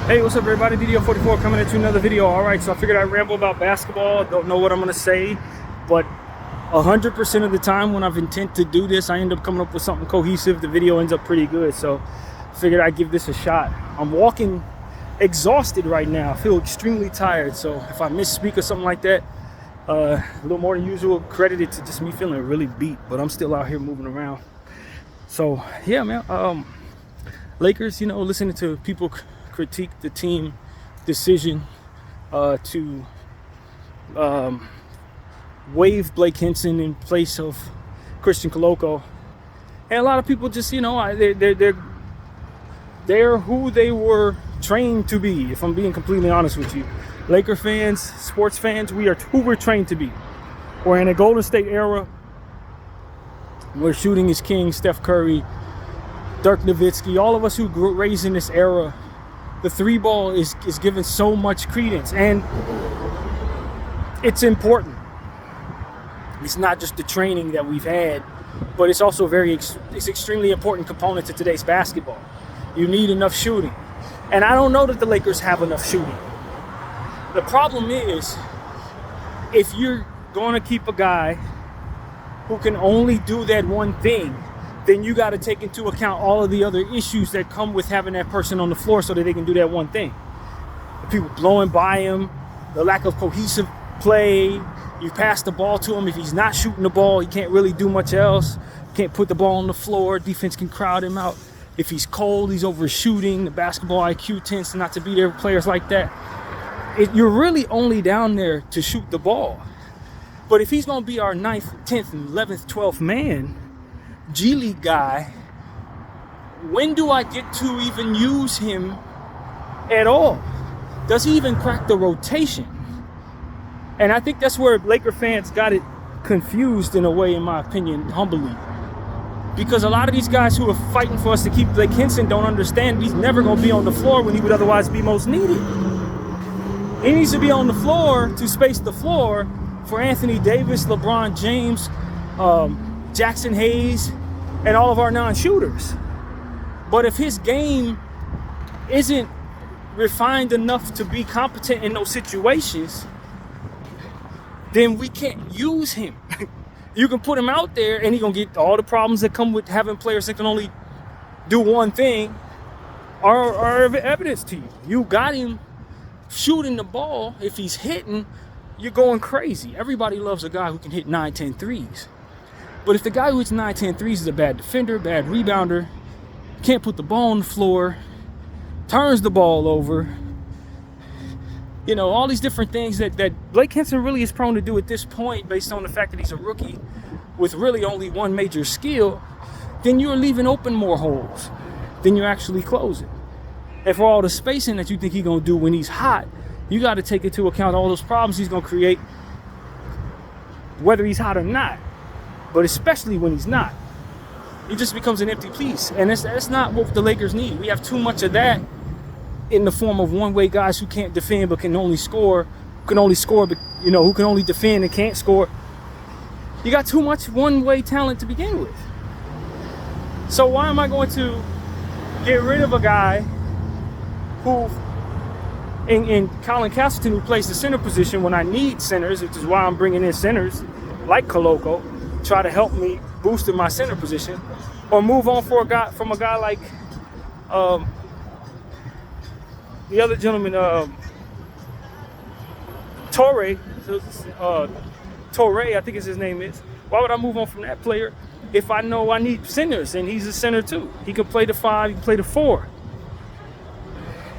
Hey, what's up everybody? DDO44 coming into another video. Alright, so I figured I'd ramble about basketball. Don't know what I'm going to say, but 100% of the time when I've intent to do this, I end up coming up with something cohesive. The video ends up pretty good, so I figured I'd give this a shot. I'm walking exhausted right now. I feel extremely tired, so if I misspeak or something like that, a little more than usual, credit it to just me feeling really beat, but I'm still out here moving around. So, yeah, man. Lakers, listening to people critique the team decision to waive Blake Hinson in place of Christian Koloko, and a lot of people just they're who they were trained to be. If I'm being completely honest with you, Laker fans, sports fans, we are who we're trained to be. We're in a Golden State era where shooting is king. Steph Curry, Dirk Nowitzki, all of us who grew raised in this era, the three ball is given so much credence, and it's important. It's not just the training that we've had, but it's also it's extremely important component to today's basketball. You need enough shooting, and I don't know that the Lakers have enough shooting. The problem is, if you're going to keep a guy who can only do that one thing, then you got to take into account all of the other issues that come with having that person on the floor so that they can do that one thing. The people blowing by him, the lack of cohesive play, you pass the ball to him. If he's not shooting the ball, he can't really do much else. Can't put the ball on the floor. Defense can crowd him out. If he's cold, he's overshooting. The basketball IQ tends not to be there for players like that. You're really only down there to shoot the ball. But if he's going to be our 9th, 10th, and 11th, 12th man, G League guy, when do I get to even use him at all? Does he even crack the rotation? And I think that's where Laker fans got it confused in a way, in my opinion, humbly. Because a lot of these guys who are fighting for us to keep Blake Hinson don't understand he's never going to be on the floor when he would otherwise be most needed. He needs to be on the floor to space the floor for Anthony Davis, LeBron James, Jackson Hayes, and all of our non-shooters. But if his game isn't refined enough to be competent in those situations, then we can't use him. You can put him out there and he's gonna get all the problems that come with having players that can only do one thing are evidence to you. You got him shooting the ball. If he's hitting, you're going crazy. Everybody loves a guy who can hit 9-10 threes. But if the guy who hits 9-10 threes is a bad defender, bad rebounder, can't put the ball on the floor, turns the ball over, all these different things that Blake Hinson really is prone to do at this point based on the fact that he's a rookie with really only one major skill, then you're leaving open more holes than you're actually closing. And for all the spacing that you think he's going to do when he's hot, you got to take into account all those problems he's going to create, whether he's hot or not. But especially when he's not, he just becomes an empty piece. And that's not what the Lakers need. We have too much of that in the form of one-way guys who can't defend but can only score, but who can only defend and can't score. You got too much one-way talent to begin with. So why am I going to get rid of a guy who, in Colin Castleton, who plays the center position when I need centers, which is why I'm bringing in centers like Koloko, try to help me boost in my center position, or move on from a guy like the other gentleman, Torrey, I think his name is. Why would I move on from that player if I know I need centers and he's a center too? He can play the 5, he can play the 4.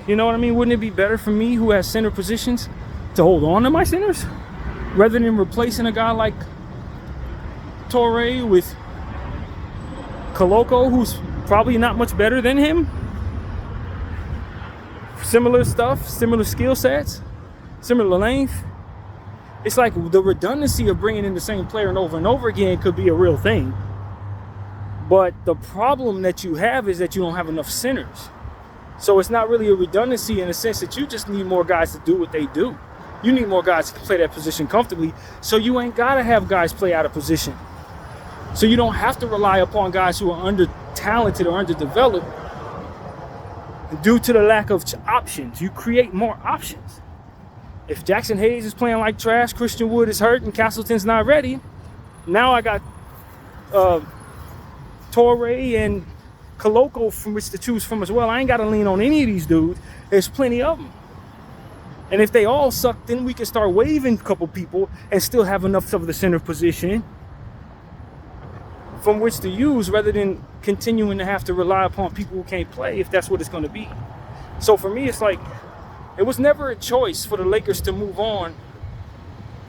You know what I mean? Wouldn't it be better for me, who has center positions, to hold on to my centers rather than replacing a guy like Torrey with Koloko, who's probably not much better than him? Similar stuff, similar skill sets, similar length. It's like the redundancy of bringing in the same player and over again could be a real thing. But the problem that you have is that you don't have enough centers. So it's not really a redundancy in the sense that you just need more guys to do what they do. You need more guys to play that position comfortably, so you ain't got to have guys play out of position. So you don't have to rely upon guys who are under-talented or underdeveloped due to the lack of options. You create more options. If Jackson Hayes is playing like trash, Christian Wood is hurt, and Castleton's not ready, now I got Torrey and Koloko from which to choose from as well. I ain't got to lean on any of these dudes. There's plenty of them. And if they all suck, then we can start waiving a couple people and still have enough of the center position from which to use, rather than continuing to have to rely upon people who can't play, if that's what it's going to be. So for me, it's like, it was never a choice for the Lakers to move on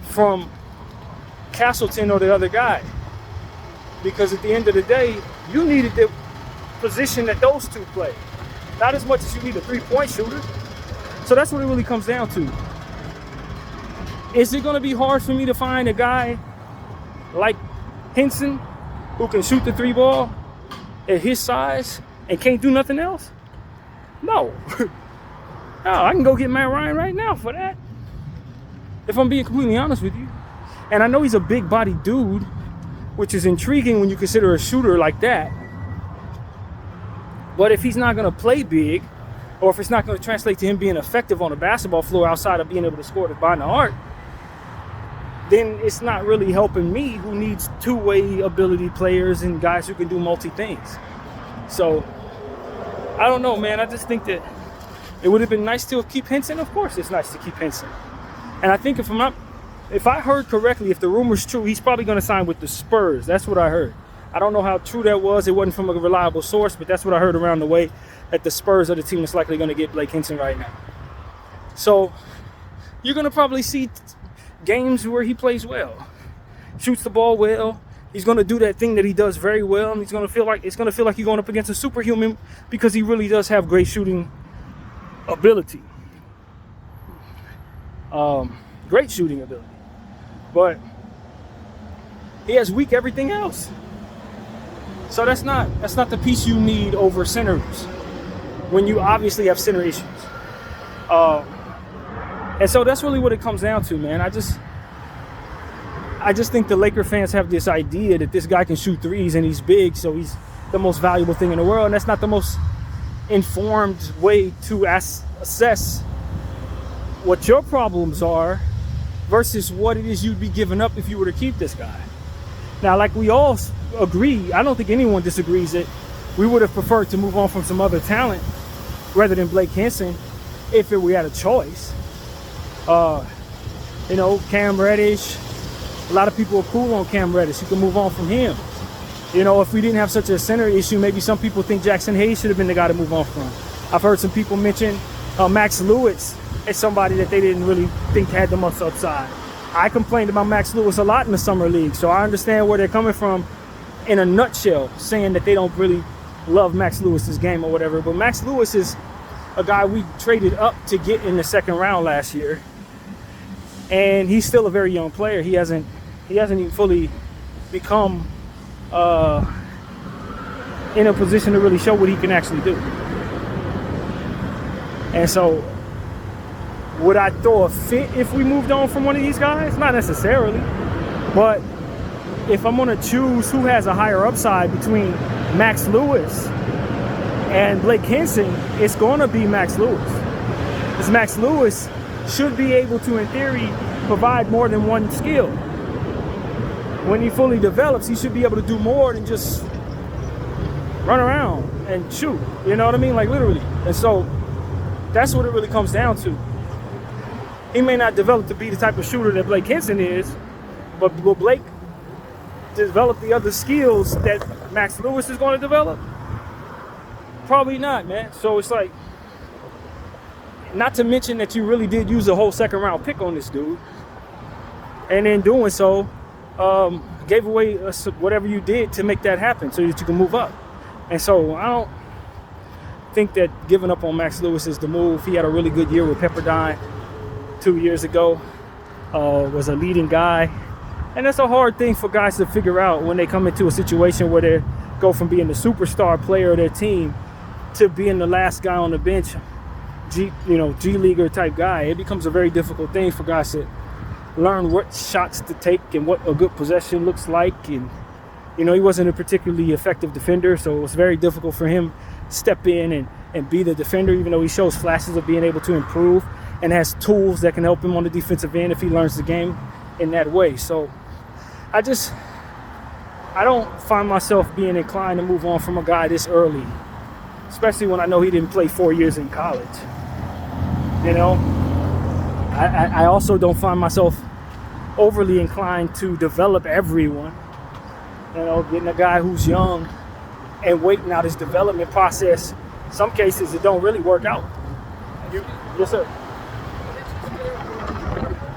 from Castleton or the other guy. Because at the end of the day, you needed the position that those two play. Not as much as you need a three-point shooter. So that's what it really comes down to. Is it going to be hard for me to find a guy like Henson who can shoot the three ball at his size and can't do nothing else? No. No, I can go get Matt Ryan right now for that, if I'm being completely honest with you. And I know he's a big body dude, which is intriguing when you consider a shooter like that. But if he's not going to play big, or if it's not going to translate to him being effective on the basketball floor outside of being able to score behind the arc, then it's not really helping me, who needs two-way ability players and guys who can do multi-things. So, I don't know, man. I just think that it would have been nice to keep Henson. Of course it's nice to keep Henson. And I think if I heard correctly, if the rumor's true, he's probably going to sign with the Spurs. That's what I heard. I don't know how true that was. It wasn't from a reliable source, but that's what I heard around the way, that the Spurs are the team that's likely going to get Blake Henson right now. So you're going to probably see games where he plays well, shoots the ball well. He's going to do that thing that he does very well, and it's going to feel like you're going up against a superhuman, because he really does have great shooting ability. Great shooting ability. But he has weak everything else. So that's not the piece you need over centers when you obviously have center issues. And so that's really what it comes down to, man. I just think the Laker fans have this idea that this guy can shoot threes and he's big, so he's the most valuable thing in the world. And that's not the most informed way to assess what your problems are versus what it is you'd be giving up if you were to keep this guy. Now, like we all agree, I don't think anyone disagrees that we would have preferred to move on from some other talent rather than Blake Henson if we had a choice. Cam Reddish, a lot of people are cool on Cam Reddish. You can move on from him. If we didn't have such a center issue, maybe some people think Jackson Hayes should have been the guy to move on from. I've heard some people mention Max Lewis as somebody that they didn't really think had the most upside. I complained about Max Lewis a lot in the summer league, so I understand where they're coming from in a nutshell, saying that they don't really love Max Lewis's game or whatever. But Max Lewis is a guy we traded up to get in the second round last year, and he's still a very young player. He hasn't even fully become in a position to really show what he can actually do. And so, would I throw a fit if we moved on from one of these guys? Not necessarily. But if I'm going to choose who has a higher upside between Max Lewis and Blake Henson, it's going to be Max Lewis. Because Max Lewis should be able to, in theory, provide more than one skill. When he fully develops, he should be able to do more than just run around and shoot. You know what I mean? Like, literally. And so that's what it really comes down to. He may not develop to be the type of shooter that Blake Henson is, but will Blake develop the other skills that Max Lewis is going to develop? Probably not, man. So it's like, not to mention that you really did use a whole second round pick on this dude. And in doing so, gave away whatever you did to make that happen so that you can move up. And so I don't think that giving up on Max Lewis is the move. He had a really good year with Pepperdine 2 years ago, was a leading guy. And that's a hard thing for guys to figure out when they come into a situation where they go from being the superstar player of their team to being the last guy on the bench, G-leaguer type guy. It becomes a very difficult thing for guys to learn what shots to take and what a good possession looks like. And, he wasn't a particularly effective defender, so it was very difficult for him to step in and be the defender, even though he shows flashes of being able to improve and has tools that can help him on the defensive end if he learns the game in that way. So I don't find myself being inclined to move on from a guy this early, especially when I know he didn't play 4 years in college. You know, I also don't find myself overly inclined to develop everyone. You know, getting a guy who's young and waiting out his development process. Some cases it don't really work out. Yes, sir.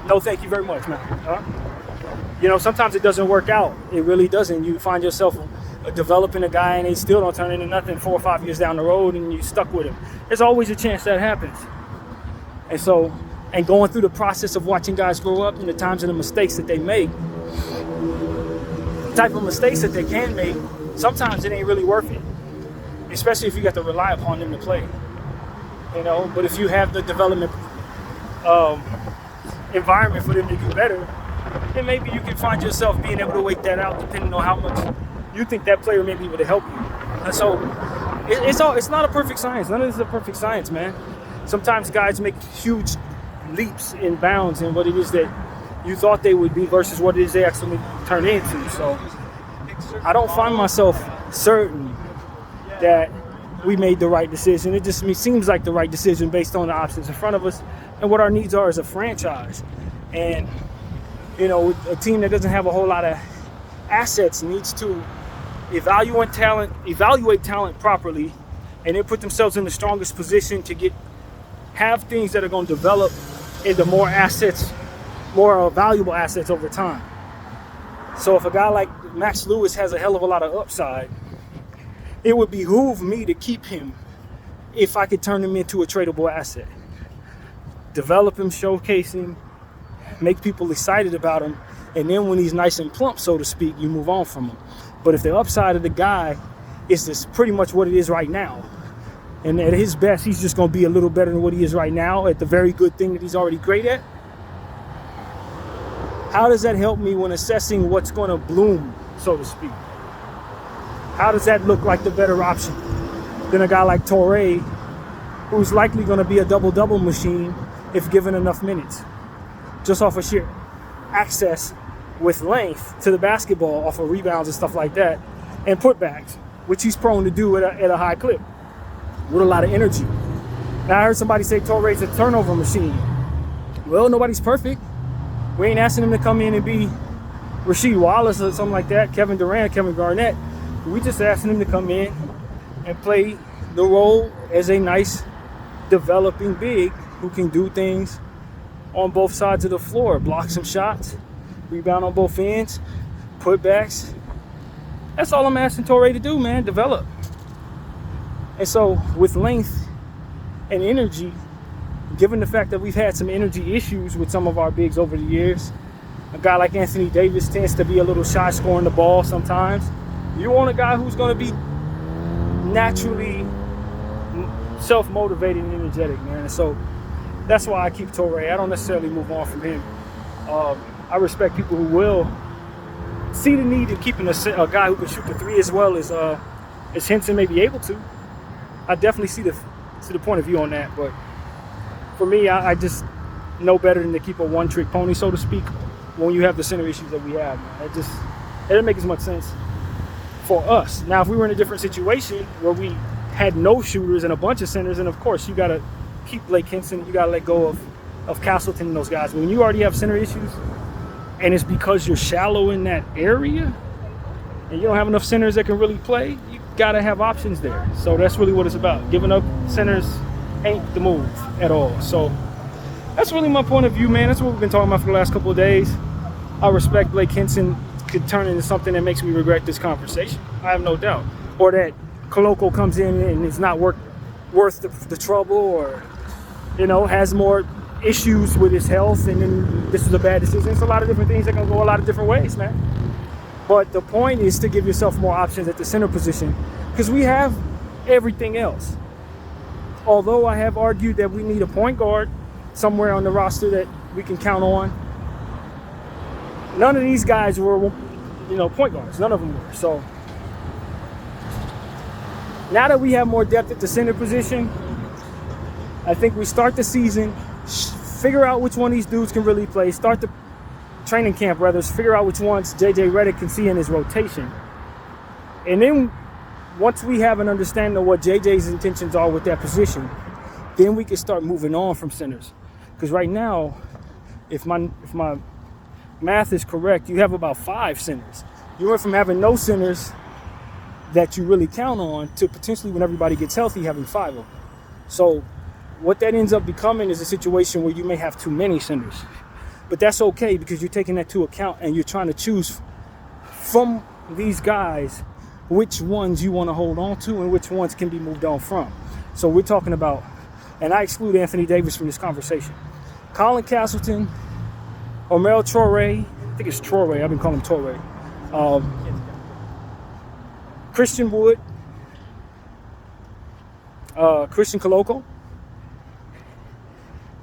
No, thank you very much, man. You know, sometimes it doesn't work out. It really doesn't. You find yourself developing a guy and they still don't turn into nothing 4 or 5 years down the road and you're stuck with him. There's always a chance that happens. And so, and going through the process of watching guys grow up and the times and the mistakes that they make, the type of mistakes that they can make, sometimes it ain't really worth it. Especially if you got to rely upon them to play. You know, but if you have the development environment for them to do better, then maybe you can find yourself being able to wait that out depending on how much you think that player may be able to help you. And so it's not a perfect science. None of this is a perfect science, man. Sometimes guys make huge leaps in bounds in what it is that you thought they would be versus what it is they actually turn into. So I don't find myself certain that we made the right decision. It just seems like the right decision based on the options in front of us and what our needs are as a franchise. And, you know, a team that doesn't have a whole lot of assets needs to evaluate talent properly and then put themselves in the strongest position to have things that are going to develop into more assets, more valuable assets over time. So if a guy like Max Lewis has a hell of a lot of upside, it would behoove me to keep him if I could turn him into a tradable asset. Develop him, showcase him, make people excited about him, and then when he's nice and plump, so to speak, you move on from him. But if the upside of the guy is just pretty much what it is right now, and at his best, he's just going to be a little better than what he is right now at the very good thing that he's already great at, how does that help me when assessing what's going to bloom, so to speak? How does that look like the better option than a guy like Toure, who's likely going to be a double-double machine if given enough minutes, just off of sheer access with length to the basketball, off of rebounds and stuff like that, and putbacks, which he's prone to do at a high clip with a lot of energy. Now, I heard somebody say Toure's a turnover machine. Well, nobody's perfect. We ain't asking him to come in and be Rasheed Wallace or something like that, Kevin Durant, Kevin Garnett. We just asking him to come in and play the role as a nice developing big who can do things on both sides of the floor, block some shots, rebound on both ends, putbacks. That's all I'm asking Toure to do, man, develop. And so with length and energy, given the fact that we've had some energy issues with some of our bigs over the years, a guy like Anthony Davis tends to be a little shy scoring the ball sometimes. You want a guy who's going to be naturally self-motivated and energetic, man. And so that's why I keep Toure. I don't necessarily move on from him. I respect people who will see the need in keeping a guy who can shoot the three as well as Henson may be able to. I definitely see the point of view on that, but for me, I just know better than to keep a one-trick pony, so to speak, when you have the center issues that we have. Man. It doesn't make as much sense for us. Now, if we were in a different situation where we had no shooters and a bunch of centers, and of course, you got to keep Blake Henson, you got to let go of Castleton and those guys. But when you already have center issues, and it's because you're shallow in that area, and you don't have enough centers that can really play, you got to have options there. So that's really what it's about. Giving up centers ain't the move at all. So that's really my point of view, man. That's what we've been talking about for the last couple of days. I respect Blake Henson could turn into something that makes me regret this conversation. I have no doubt. Or that Koloko comes in and it's not worth the trouble, or, you know, has more issues with his health and then this is a bad decision. It's a lot of different things that can go a lot of different ways, man. But the point is to give yourself more options at the center position, because we have everything else. Although I have argued that we need a point guard somewhere on the roster that we can count on, none of these guys were, point guards. None of them were. So Now that we have more depth at the center position, I think we start the season, figure out which one of these dudes can really play, start the training camp, rather, figure out which ones JJ Redick can see in his rotation. And then once we have an understanding of what JJ's intentions are with that position, then we can start moving on from centers. Because right now, if my math is correct, you have about 5 centers. You went from having no centers that you really count on to potentially, when everybody gets healthy, having 5 of them. So what that ends up becoming is a situation where you may have too many centers. But that's okay, because you're taking that into account and you're trying to choose from these guys which ones you want to hold on to and which ones can be moved on from. So we're talking about, and I exclude Anthony Davis from this conversation, Colin Castleton, Omer Traore, I think it's Traore, I've been calling him Traore, Christian Wood, Christian Koloko,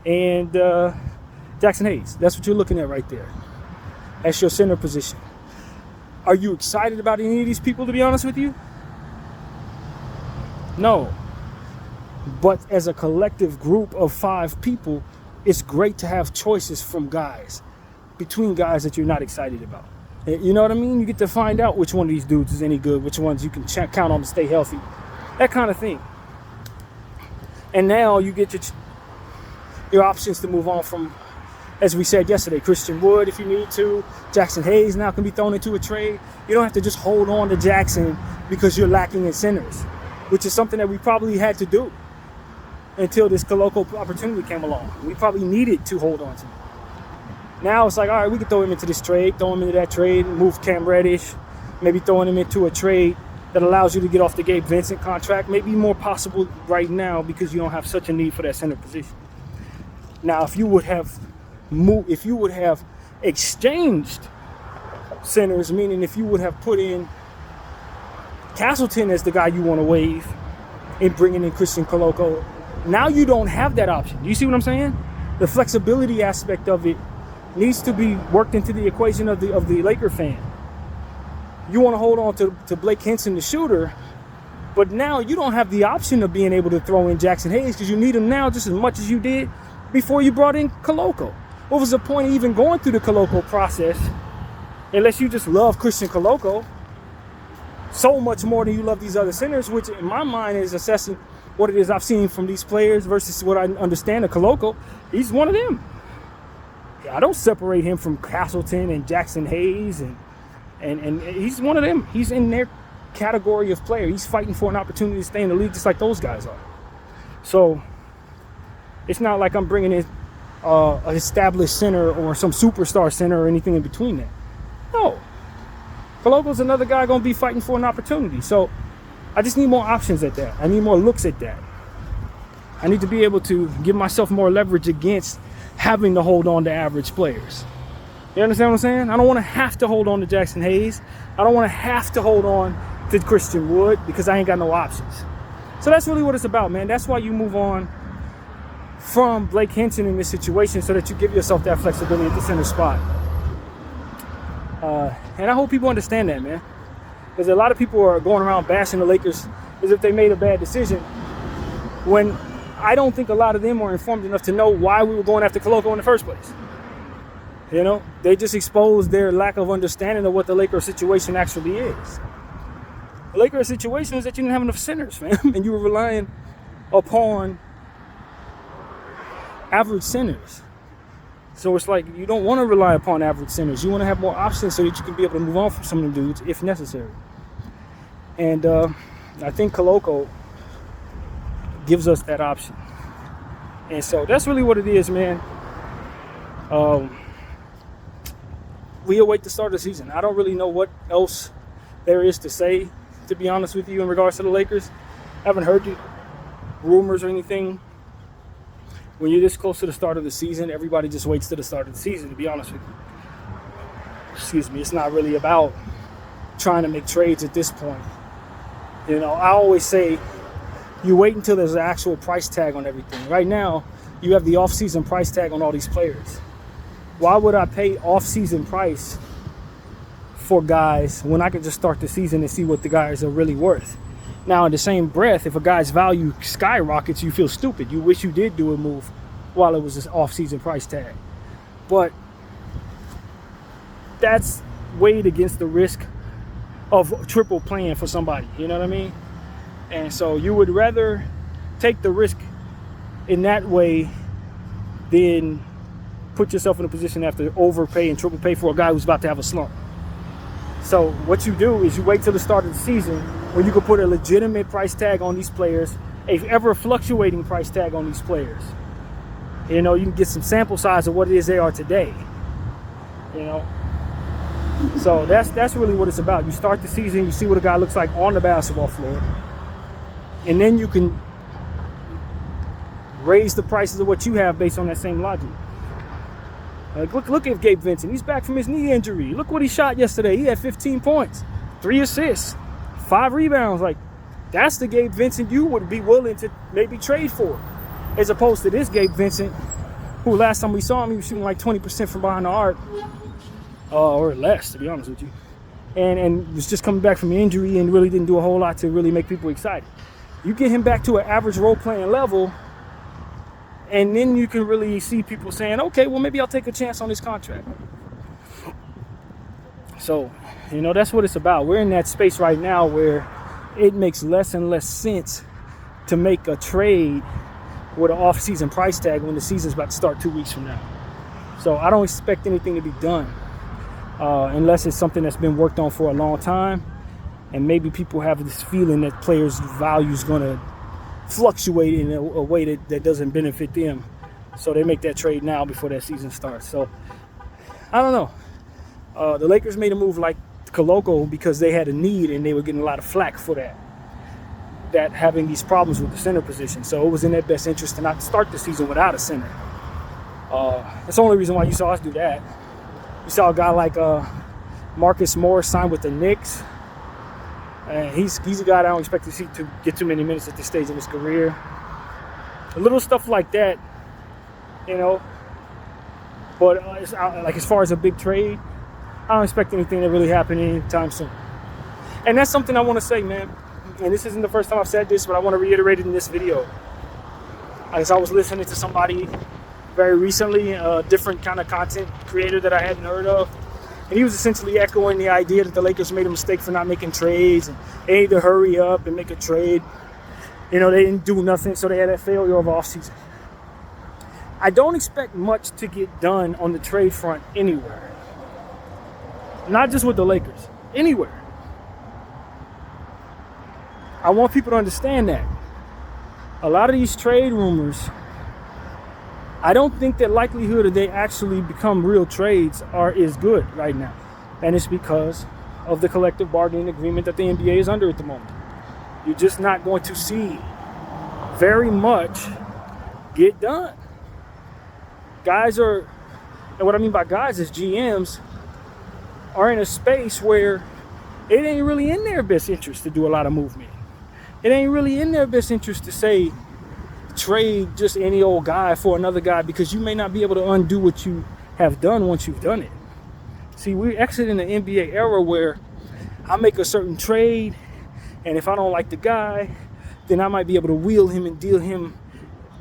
and Jackson Hayes. That's what you're looking at right there. That's your center position. Are you excited about any of these people, to be honest with you? No. But as a collective group of 5 people, it's great to have choices from guys, between guys that you're not excited about. You know what I mean? You get to find out which one of these dudes is any good, which ones you can count on to stay healthy, that kind of thing. And now you get your options to move on from, as we said yesterday, Christian Wood if you need to. Jackson Hayes now can be thrown into a trade. You don't have to just hold on to Jackson because you're lacking in centers, which is something that we probably had to do until this Koloko opportunity came along. We probably needed to hold on to him. Now it's like, all right, we can throw him into this trade, throw him into that trade, move Cam Reddish, maybe throwing him into a trade that allows you to get off the Gabe Vincent contract. Maybe more possible right now because you don't have such a need for that center position. Now, if you would have exchanged centers, meaning if you would have put in Castleton as the guy you want to waive and bringing in Christian Koloko, now you don't have that option. You see what I'm saying? The flexibility aspect of it needs to be worked into the equation of the Laker fan. You want to hold on to Blake Henson, the shooter, but now you don't have the option of being able to throw in Jackson Hayes because you need him now just as much as you did before you brought in Koloko. What was the point of even going through the Koloko process unless you just love Christian Koloko so much more than you love these other centers, which in my mind is assessing what it is I've seen from these players versus what I understand of Koloko. He's one of them. I don't separate him from Castleton and Jackson Hayes, and he's one of them. He's in their category of player. He's fighting for an opportunity to stay in the league just like those guys are. So it's not like I'm bringing in an established center or some superstar center or anything in between that. No. Koloko's another guy going to be fighting for an opportunity. So I just need more options at that. I need more looks at that. I need to be able to give myself more leverage against having to hold on to average players. You understand what I'm saying? I don't want to have to hold on to Jackson Hayes. I don't want to have to hold on to Christian Wood because I ain't got no options. So that's really what it's about, man. That's why you move on from Blake Henson in this situation, so that you give yourself that flexibility at the center spot. And I hope people understand that, man. Because a lot of people are going around bashing the Lakers as if they made a bad decision, when I don't think a lot of them are informed enough to know why we were going after Koloko in the first place. You know, they just exposed their lack of understanding of what the Lakers situation actually is. The Lakers situation is that you didn't have enough centers, man, and you were relying upon average centers. So it's like you don't want to rely upon average centers. You want to have more options so that you can be able to move on from some of them dudes if necessary. And I think Koloko gives us that option. And so that's really what it is, man. We await the start of the season. I don't really know what else there is to say, to be honest with you, in regards to the Lakers. I haven't heard rumors or anything. When you're this close to the start of the season, everybody just waits to the start of the season, to be honest with you. Excuse me. It's not really about trying to make trades at this point. You know, I always say you wait until there's an actual price tag on everything. Right now, you have the off-season price tag on all these players. Why would I pay off-season price for guys when I could just start the season and see what the guys are really worth? Now, in the same breath, if a guy's value skyrockets, you feel stupid. You wish you did do a move while it was this off-season price tag. But that's weighed against the risk of triple playing for somebody. You know what I mean? And so you would rather take the risk in that way than put yourself in a position to have to overpay and triple pay for a guy who's about to have a slump. So what you do is you wait till the start of the season when you can put a legitimate price tag on these players, a ever fluctuating price tag on these players. You know, you can get some sample size of what it is they are today. You know, so that's really what it's about. You start the season, you see what a guy looks like on the basketball floor, and then you can raise the prices of what you have based on that same logic. Like look at Gabe Vincent. He's back from his knee injury. Look what he shot yesterday. He had 15 points, 3 assists, 5 rebounds. Like, that's the Gabe Vincent you would be willing to maybe trade for, as opposed to this Gabe Vincent, who last time we saw him, he was shooting like 20% from behind the arc, or less, to be honest with you, and was just coming back from injury and really didn't do a whole lot to really make people excited. You get him back to an average role-playing level, and then you can really see people saying, okay, well, maybe I'll take a chance on this contract. So, you know, that's what it's about. We're in that space right now where it makes less and less sense to make a trade with an off-season price tag when the season's about to start 2 weeks from now. So I don't expect anything to be done unless it's something that's been worked on for a long time, and maybe people have this feeling that players' value is going to fluctuate in a way that doesn't benefit them, so they make that trade now before that season starts. So I don't know. The Lakers made a move like Koloko because they had a need and they were getting a lot of flack for that having these problems with the center position. So it was in their best interest to not start the season without a center. That's the only reason why you saw us do that. You saw a guy like Marcus Morris sign with the Knicks. And he's a guy that I don't expect to see to get too many minutes at this stage in his career. A little stuff like that, you know. But like as far as a big trade, I don't expect anything to really happen anytime soon. And that's something I want to say, man. And this isn't the first time I've said this, but I want to reiterate it in this video. As I was listening to somebody very recently, a different kind of content creator that I hadn't heard of, and he was essentially echoing the idea that the Lakers made a mistake for not making trades, and they need to hurry up and make a trade. You know, they didn't do nothing, so they had that failure of offseason. I don't expect much to get done on the trade front anywhere. Not just with the Lakers, anywhere. I want people to understand that. A lot of these trade rumors, I don't think the likelihood that they actually become real trades is good right now. And it's because of the collective bargaining agreement that the NBA is under at the moment. You're just not going to see very much get done. Guys are, and what I mean by guys is GMs, are in a space where it ain't really in their best interest to do a lot of movement. It ain't really in their best interest to say, trade just any old guy for another guy, because you may not be able to undo what you have done once you've done it. See, we're exiting the NBA era where I make a certain trade, and if I don't like the guy, then I might be able to wheel him and deal him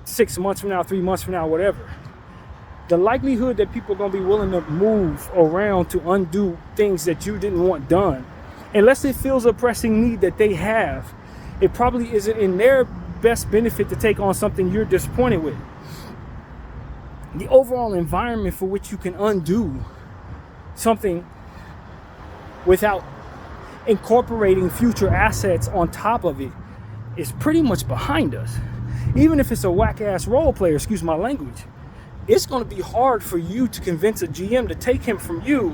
6 months from now, 3 months from now, whatever. The likelihood that people are going to be willing to move around to undo things that you didn't want done, unless it feels a pressing need that they have, it probably isn't in their best benefit to take on something you're disappointed with. The overall environment for which you can undo something without incorporating future assets on top of it is pretty much behind us. Even if it's a whack-ass role player, excuse my language, it's going to be hard for you to convince a GM to take him from you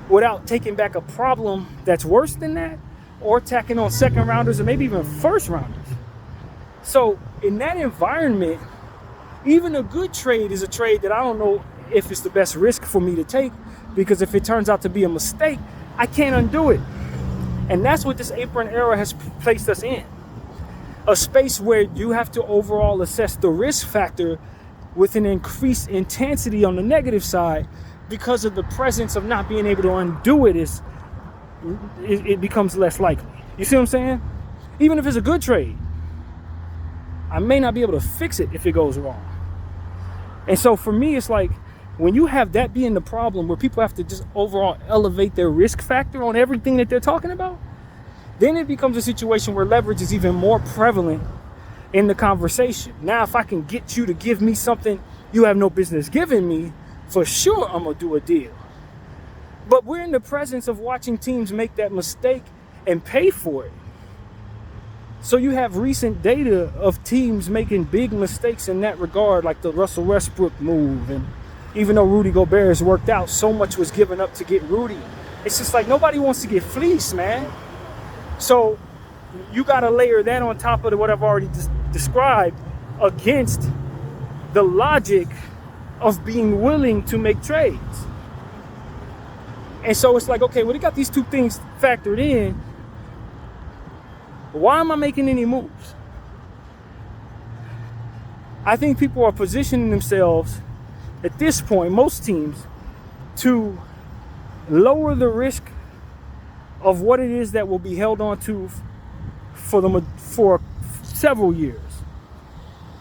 without taking back a problem that's worse than that, or tacking on second rounders or maybe even first rounders. So in that environment, even a good trade is a trade that I don't know if it's the best risk for me to take, because if it turns out to be a mistake, I can't undo it. And that's what this apron era has placed us in. A space where you have to overall assess the risk factor with an increased intensity on the negative side, because of the presence of not being able to undo it. It becomes less likely. You see what I'm saying? Even if it's a good trade, I may not be able to fix it if it goes wrong. And so for me, it's like when you have that being the problem where people have to just overall elevate their risk factor on everything that they're talking about, then it becomes a situation where leverage is even more prevalent in the conversation. Now, if I can get you to give me something you have no business giving me, for sure I'm gonna do a deal. But we're in the presence of watching teams make that mistake and pay for it. So you have recent data of teams making big mistakes in that regard, like the Russell Westbrook move. And even though Rudy Gobert has worked out, so much was given up to get Rudy. It's just like nobody wants to get fleeced, man. So you got to layer that on top of what I've already described against the logic of being willing to make trades. And so it's like, okay, well, they got these two things factored in. Why am I making any moves? I think people are positioning themselves at this point, most teams, to lower the risk of what it is that will be held on to for several years.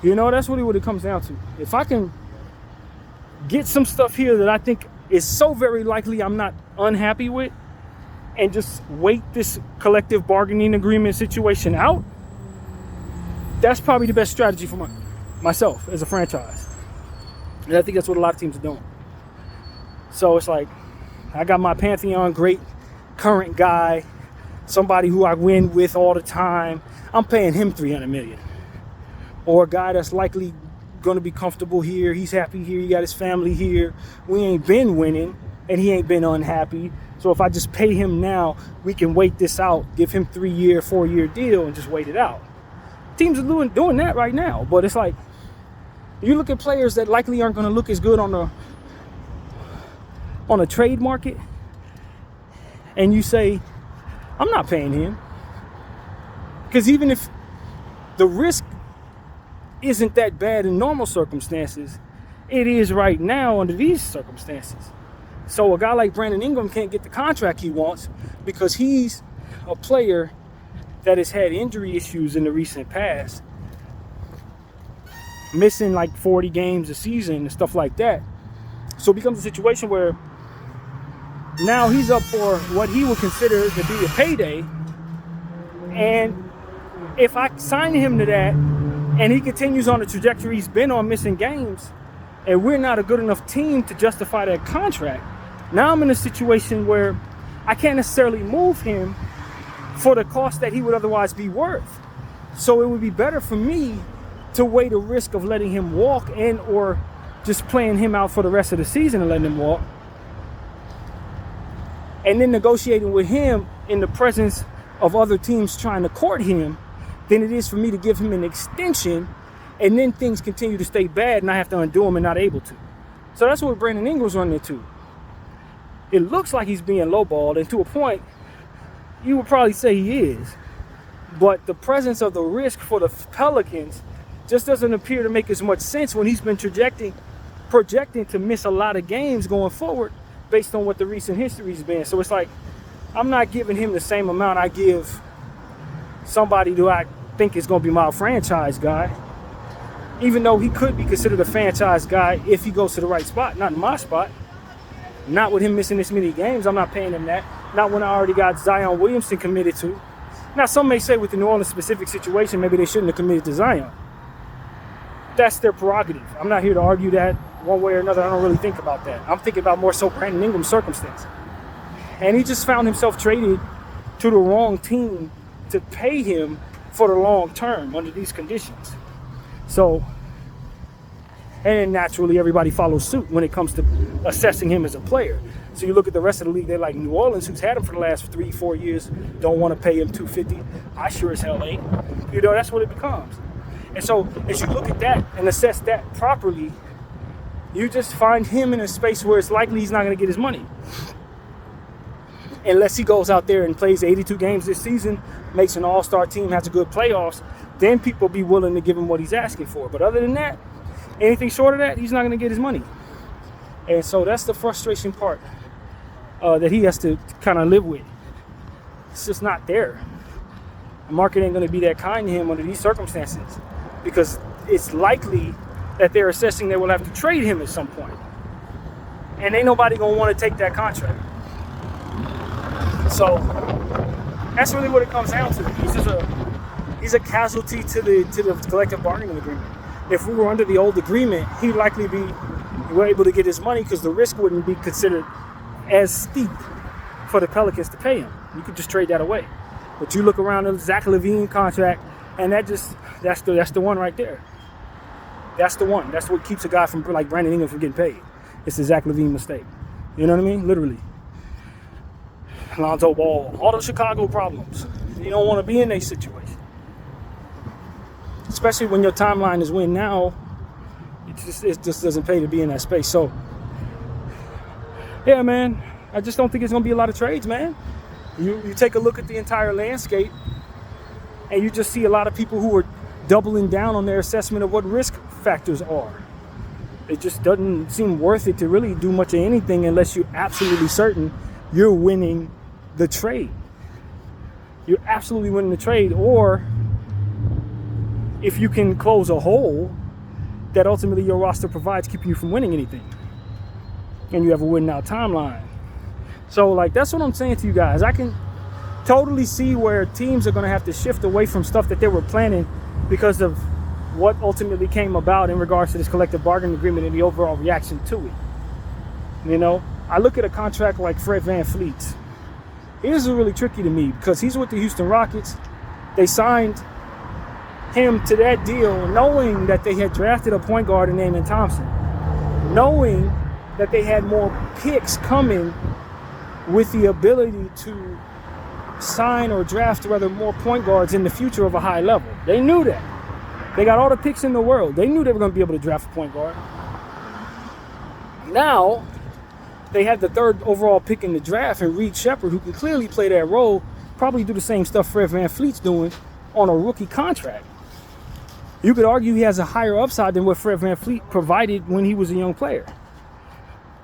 You know, that's really what it comes down to. If I can get some stuff here that I think is so very likely I'm not unhappy with, and just wait this collective bargaining agreement situation out, that's probably the best strategy for myself as a franchise. And I think that's what a lot of teams are doing. So it's like, I got my Pantheon great current guy, somebody who I win with all the time. I'm paying him $300 million. Or a guy that's likely going to be comfortable here. He's happy here. He got his family here. We ain't been winning, and he ain't been unhappy. So if I just pay him now, we can wait this out, give him 3-year, 4-year deal, and just wait it out. Teams are doing that right now. But it's like, you look at players that likely aren't going to look as good on a trade market, and you say, I'm not paying him. Because even if the risk isn't that bad in normal circumstances, it is right now under these circumstances. So a guy like Brandon Ingram can't get the contract he wants because he's a player that has had injury issues in the recent past, missing like 40 games a season and stuff like that. So it becomes a situation where now he's up for what he would consider to be a payday. And if I sign him to that and he continues on the trajectory he's been on, missing games, and we're not a good enough team to justify that contract, now I'm in a situation where I can't necessarily move him for the cost that he would otherwise be worth. So it would be better for me to weigh the risk of letting him walk and or just playing him out for the rest of the season and letting him walk, and then negotiating with him in the presence of other teams trying to court him, than it is for me to give him an extension and then things continue to stay bad and I have to undo them and not able to. So that's what Brandon Ingram's running into. It looks like he's being lowballed, and to a point, you would probably say he is. But the presence of the risk for the Pelicans just doesn't appear to make as much sense when he's been projecting to miss a lot of games going forward based on what the recent history's been. So it's like, I'm not giving him the same amount I give somebody who I think is going to be my franchise guy, even though he could be considered a franchise guy if he goes to the right spot, not in my spot. Not with him missing this many games. I'm not paying him that. Not when I already got Zion Williamson committed to. Now, some may say with the New Orleans specific situation, maybe they shouldn't have committed to Zion. That's their prerogative. I'm not here to argue that one way or another. I don't really think about that. I'm thinking about more so Brandon Ingram's circumstance. And he just found himself traded to the wrong team to pay him for the long term under these conditions. So, and naturally everybody follows suit when it comes to assessing him as a player. So you look at the rest of the league, they're like New Orleans, who's had him for the last 3-4 years, don't want to pay him $250. I sure as hell ain't. You know, that's what it becomes. And so as you look at that and assess that properly, you just find him in a space where it's likely he's not going to get his money. Unless he goes out there and plays 82 games this season, makes an all-star team, has a good playoffs, then people be willing to give him what he's asking for. But other than that, anything short of that, he's not going to get his money. And so that's the frustration part that he has to kind of live with. It's just not there. The market ain't going to be that kind to him under these circumstances, because it's likely that they're assessing they will have to trade him at some point. And ain't nobody going to want to take that contract. So that's really what it comes down to. He's a casualty to the collective bargaining agreement. If we were under the old agreement, he'd likely be able to get his money because the risk wouldn't be considered as steep for the Pelicans to pay him. You could just trade that away. But you look around the Zach LaVine contract, and that's the one right there. That's the one. That's what keeps a guy from like Brandon Ingram from getting paid. It's the Zach LaVine mistake. You know what I mean? Literally. Lonzo Ball, all those Chicago problems. You don't want to be in a situation. Especially when your timeline is win now. It just doesn't pay to be in that space. So, yeah, man. I just don't think it's going to be a lot of trades, man. You take a look at the entire landscape, and you just see a lot of people who are doubling down on their assessment of what risk factors are. It just doesn't seem worth it to really do much of anything unless you're absolutely certain you're winning the trade. You're absolutely winning the trade, or if you can close a hole that ultimately your roster provides, keeping you from winning anything, and you have a win now timeline. So, like, that's what I'm saying to you guys. I can totally see where teams are going to have to shift away from stuff that they were planning because of what ultimately came about in regards to this collective bargaining agreement and the overall reaction to it. You know, I look at a contract like Fred VanVleet. It is really tricky to me because he's with the Houston Rockets. They signed him to that deal knowing that they had drafted a point guard named Amen Thompson, knowing that they had more picks coming with the ability to sign or draft rather more point guards in the future of a high level. They knew that. They got all the picks in the world. They knew they were going to be able to draft a point guard. Now, they had the third overall pick in the draft, and Reed Sheppard, who can clearly play that role, probably do the same stuff Fred VanVleet's doing on a rookie contract. You could argue he has a higher upside than what Fred VanVleet provided when he was a young player.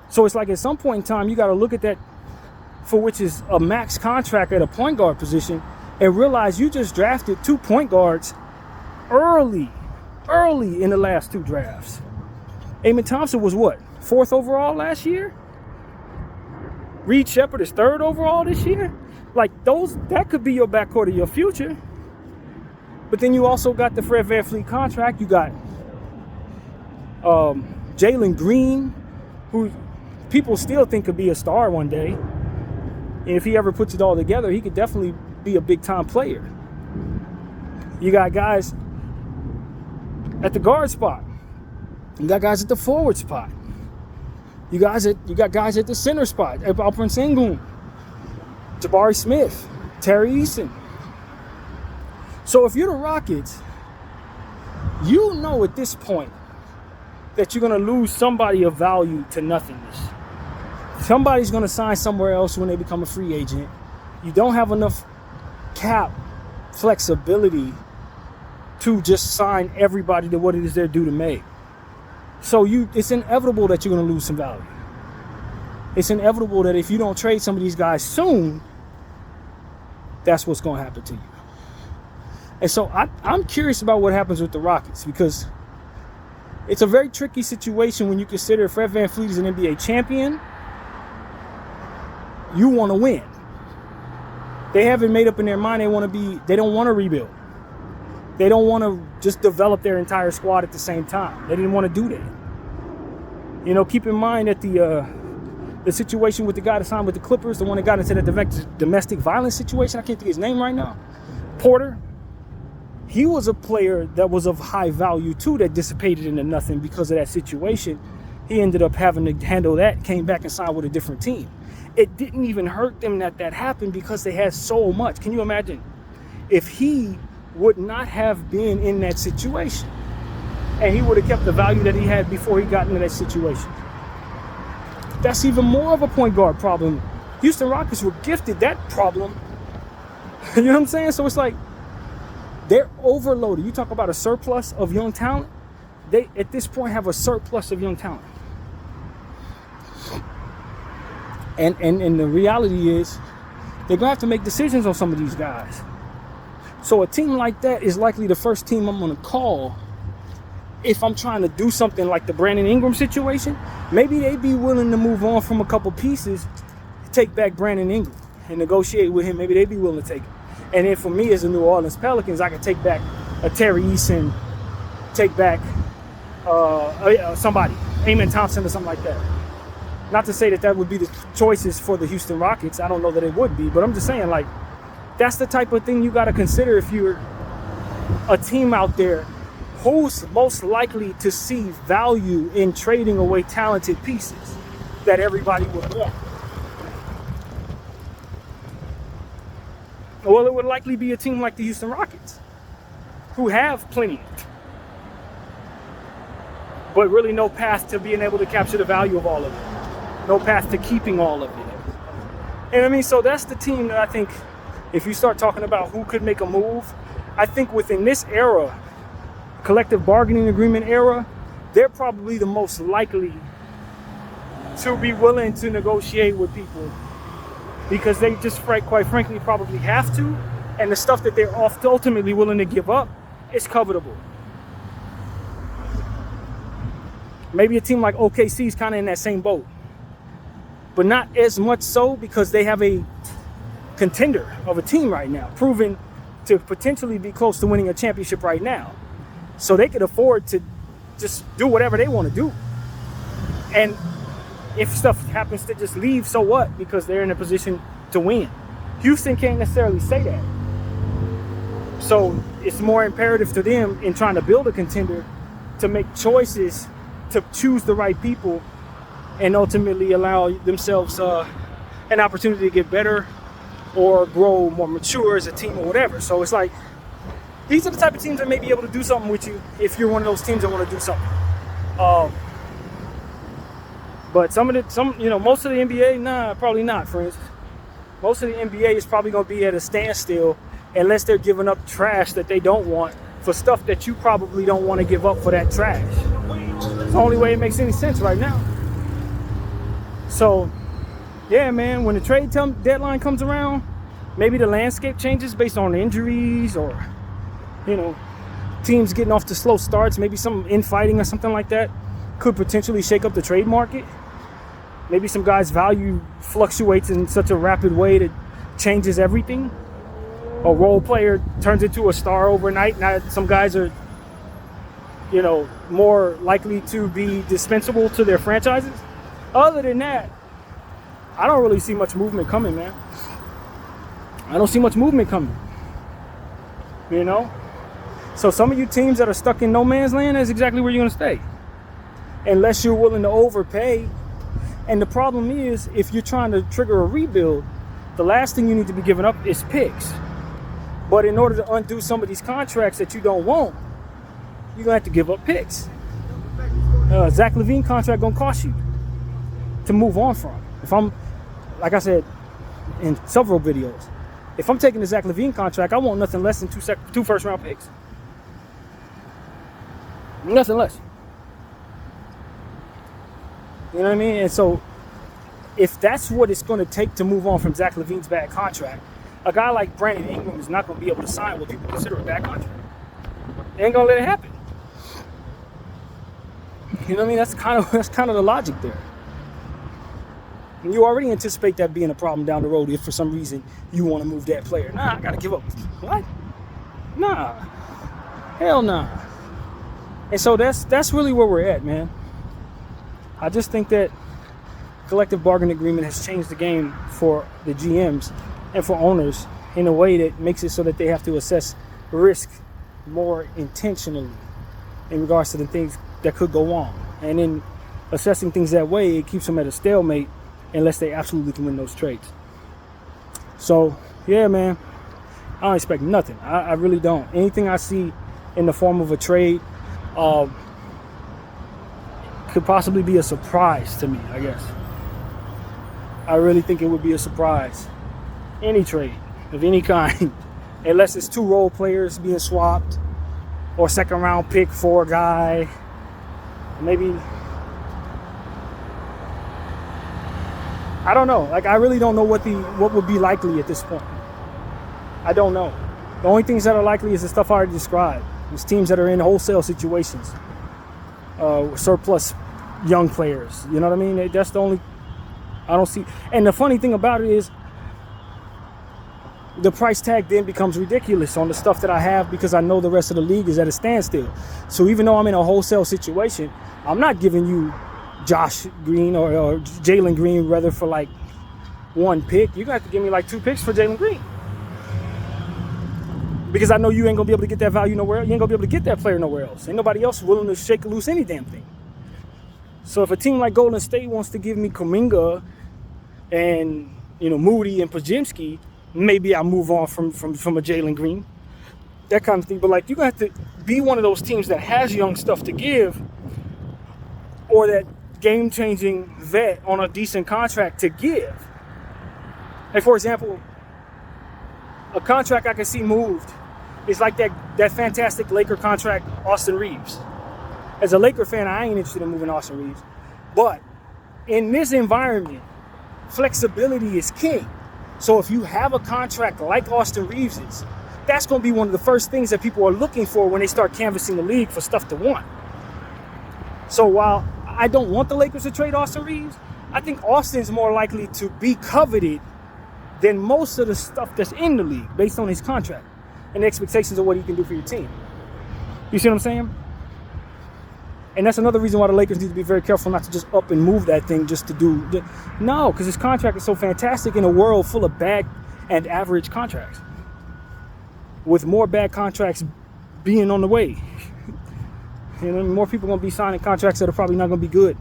So it's like at some point in time, you got to look at that for which is a max contract at a point guard position and realize you just drafted 2 point guards early in the last 2 drafts. Amen Thompson was what? 4th overall last year? Reed Sheppard is 3rd overall this year? Like that could be your backcourt of your future. But then you also got the Fred VanVleet contract. You got Jalen Green, who people still think could be a star one day. And if he ever puts it all together, he could definitely be a big-time player. You got guys at the guard spot. You got guys at the forward spot. You got guys at the center spot. Alperen Sengun, Jabari Smith, Terry Eason. So if you're the Rockets, you know at this point that you're going to lose somebody of value to nothingness. Somebody's going to sign somewhere else when they become a free agent. You don't have enough cap flexibility to just sign everybody to what it is they're due to make. So it's inevitable that you're going to lose some value. It's inevitable that if you don't trade some of these guys soon, that's what's going to happen to you. And so I'm curious about what happens with the Rockets, because it's a very tricky situation when you consider Fred VanVleet is an NBA champion. You want to win. They haven't made up in their mind they don't want to rebuild. They don't want to just develop their entire squad at the same time. They didn't want to do that. You know, keep in mind that the situation with the guy that signed with the Clippers, the one that got into the domestic violence situation, I can't think of his name right now, Porter, he was a player that was of high value too that dissipated into nothing because of that situation. He ended up having to handle that, came back and signed with a different team. It didn't even hurt them that happened because they had so much. Can you imagine if he would not have been in that situation and he would have kept the value that he had before he got into that situation? That's even more of a point guard problem. Houston Rockets were gifted that problem. You know what I'm saying? So it's like they're overloaded. You talk about a surplus of young talent. They, at this point, have a surplus of young talent. And the reality is they're going to have to make decisions on some of these guys. So So a team like that is likely the first team I'm going to call if I'm trying to do something like the Brandon Ingram situation. Maybe they'd be willing to move on from a couple pieces, take back Brandon Ingram and negotiate with him. Maybe they'd be willing to take it. And then for me as the New Orleans Pelicans, I could take back a Terry Eason, take back somebody, Amen Thompson or something like that. Not to say that that would be the choices for the Houston Rockets. I don't know that it would be, but I'm just saying, like, that's the type of thing you got to consider if you're a team out there. Who's most likely to see value in trading away talented pieces that everybody would want? Well, it would likely be a team like the Houston Rockets, who have plenty, but really no path to being able to capture the value of all of it. No path to keeping all of it. And I mean, so that's the team that I think, if you start talking about who could make a move, I think within this era, collective bargaining agreement era, they're probably the most likely to be willing to negotiate with people, because they just, quite frankly, probably have to, and the stuff that they're ultimately willing to give up is covetable. Maybe a team like OKC is kind of in that same boat, but not as much so, because they have a contender of a team right now, proven to potentially be close to winning a championship right now. So they could afford to just do whatever they want to do. And if stuff happens to just leave, so what? Because they're in a position to win. Houston can't necessarily say that. So it's more imperative to them in trying to build a contender to make choices, to choose the right people, and ultimately allow themselves an opportunity to get better or grow more mature as a team or whatever. So it's like, these are the type of teams that may be able to do something with you if you're one of those teams that want to do something. But most of the NBA, nah, probably not, friends. Most of the NBA is probably going to be at a standstill unless they're giving up trash that they don't want for stuff that you probably don't want to give up for that trash. It's the only way it makes any sense right now. So, yeah, man, when the trade deadline comes around, maybe the landscape changes based on injuries or, teams getting off to slow starts. Maybe some infighting or something like that could potentially shake up the trade market. Maybe some guys' value fluctuates in such a rapid way that changes everything. A role player turns into a star overnight. Now some guys are, more likely to be dispensable to their franchises. Other than that, I don't really see much movement coming, man. I don't see much movement coming. So some of you teams that are stuck in no man's land, that's exactly where you're going to stay. Unless you're willing to overpay. And the problem is, if you're trying to trigger a rebuild, the last thing you need to be giving up is picks. But in order to undo some of these contracts that you don't want, you're going to have to give up picks. Zach LaVine contract going to cost you to move on from. If I'm, like I said in several videos, if I'm taking the Zach LaVine contract, I want nothing less than two first-round picks. Nothing less. You know what I mean? And so, if that's what it's going to take to move on from Zach LaVine's bad contract, a guy like Brandon Ingram is not going to be able to sign what people consider a bad contract. They ain't going to let it happen. You know what I mean? That's kind of the logic there. And you already anticipate that being a problem down the road if for some reason you want to move that player. Nah, I got to give up. What? Nah. Hell nah. And so that's really where we're at, man. I just think that collective bargaining agreement has changed the game for the GMs and for owners in a way that makes it so that they have to assess risk more intentionally in regards to the things that could go on. And in assessing things that way, it keeps them at a stalemate unless they absolutely can win those trades. So, yeah, man, I don't expect nothing. I really don't. Anything I see in the form of a trade could possibly be a surprise to me, I guess. I really think it would be a surprise. Any trade of any kind, unless it's two role players being swapped or second round pick for a guy. Maybe, I don't know. Like, I really don't know what would be likely at this point. I don't know. The only things that are likely is the stuff I already described. It's teams that are in wholesale situations, surplus young players. You know what I mean? That's the only, I don't see. And the funny thing about it is the price tag then becomes ridiculous on the stuff that I have because I know the rest of the league is at a standstill. So even though I'm in a wholesale situation, I'm not giving you Josh Green or Jalen Green rather for like one pick. You're going to have to give me like 2 picks for Jalen Green. Because I know you ain't going to be able to get that value nowhere else. You ain't going to be able to get that player nowhere else. Ain't nobody else willing to shake loose any damn thing. So if a team like Golden State wants to give me Kuminga and, you know, Moody and Podziemski, maybe I'll move on from a Jalen Green. That kind of thing. But like, you're going to have to be one of those teams that has young stuff to give, or that game-changing vet on a decent contract to give. Like, for example, a contract I can see moved is like that fantastic Laker contract, Austin Reeves. As a Laker fan, I ain't interested in moving Austin Reeves. But in this environment, flexibility is king. So if you have a contract like Austin Reeves's, that's going to be one of the first things that people are looking for when they start canvassing the league for stuff to want. So while I don't want the Lakers to trade Austin Reeves, I think Austin's more likely to be coveted than most of the stuff that's in the league based on his contract and the expectations of what he can do for your team. You see what I'm saying? And that's another reason why the Lakers need to be very careful not to just up and move that thing just to do. No, because his contract is so fantastic in a world full of bad and average contracts, with more bad contracts being on the way. You know, more people are going to be signing contracts that are probably not going to be good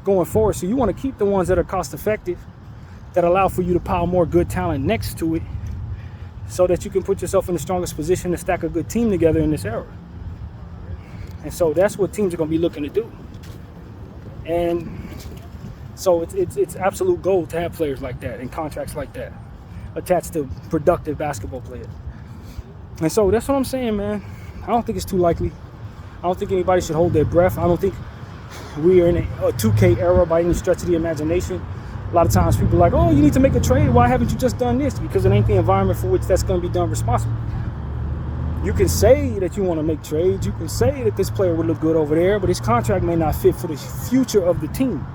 going forward. So you want to keep the ones that are cost effective, that allow for you to pile more good talent next to it, so that you can put yourself in the strongest position to stack a good team together in this era. And so that's what teams are going to be looking to do. And so it's absolute gold to have players like that and contracts like that attached to productive basketball players. And so that's what I'm saying, man. I don't think it's too likely. I don't think anybody should hold their breath. I don't think we are in a 2K era by any stretch of the imagination. A lot of times people are like, oh, you need to make a trade. Why haven't you just done this? Because it ain't the environment for which that's going to be done responsibly. You can say that you want to make trades. You can say that this player would look good over there, but his contract may not fit for the future of the team.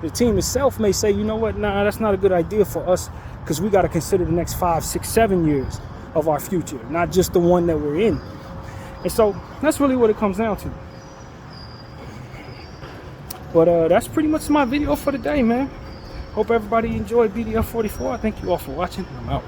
The team itself may say, you know what, nah, that's not a good idea for us, because we got to consider the next 5, 6, 7 years of our future, not just the one that we're in. And so that's really what it comes down to. But that's pretty much my video for today, man. Hope everybody enjoyed BDF 44. Thank you all for watching. I'm out.